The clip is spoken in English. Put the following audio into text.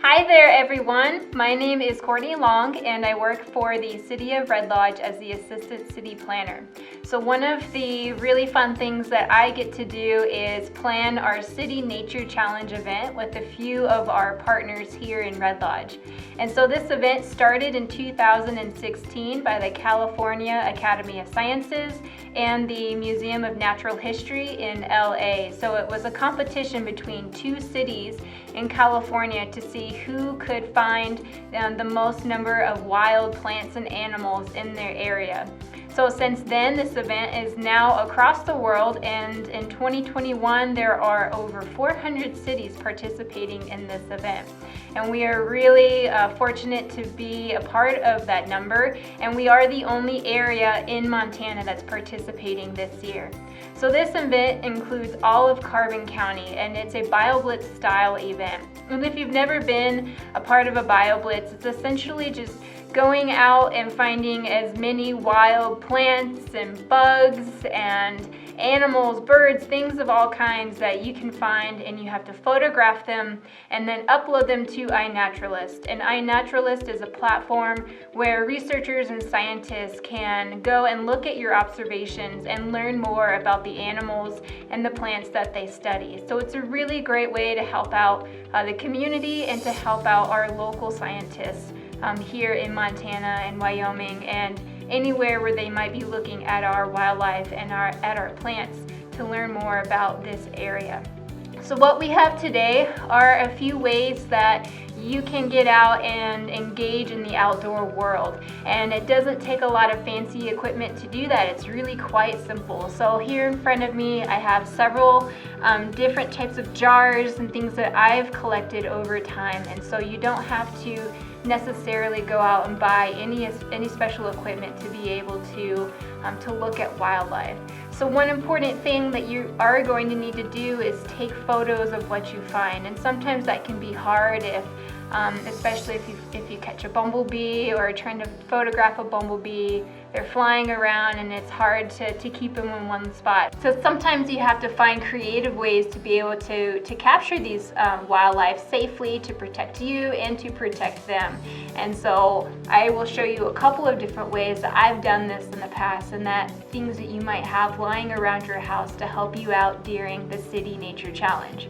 Hi there everyone, my name is Courtney Long and I work for the City of Red Lodge as the Assistant City Planner. So one of the really fun things that I get to do is plan our City Nature Challenge event with a few of our partners here in Red Lodge. And so this event started in 2016 by the California Academy of Sciences and the Museum of Natural History in LA. So it was a competition between two cities in California to see who could find the most number of wild plants and animals in their area. So since then, this event is now across the world, and in 2021 there are over 400 cities participating in this event. And we are really fortunate to be a part of that number, and we are the only area in Montana that's participating this year. So this event includes all of Carbon County, and it's a BioBlitz style event. And if you've never been a part of a BioBlitz, it's essentially just going out and finding as many wild plants and bugs and animals, birds, things of all kinds that you can find, and you have to photograph them and then upload them to iNaturalist. And iNaturalist is a platform where researchers and scientists can go and look at your observations and learn more about the animals and the plants that they study. So it's a really great way to help out the community and to help out our local scientists here in Montana and Wyoming and anywhere where they might be looking at our wildlife and at our plants to learn more about this area. So what we have today are a few ways that you can get out and engage in the outdoor world, and it doesn't take a lot of fancy equipment to do that. It's really quite simple. So here in front of me I have several different types of jars and things that I've collected over time, and so you don't have to necessarily go out and buy any special equipment to be able to look at wildlife. So one important thing that you are going to need to do is take photos of what you find, and sometimes that can be hard especially if you catch a bumblebee or are trying to photograph a bumblebee. They're flying around and it's hard to keep them in one spot. So sometimes you have to find creative ways to be able to capture these wildlife safely, to protect you and to protect them. And so I will show you a couple of different ways that I've done this in the past, and that things that you might have lying around your house to help you out during the City Nature Challenge.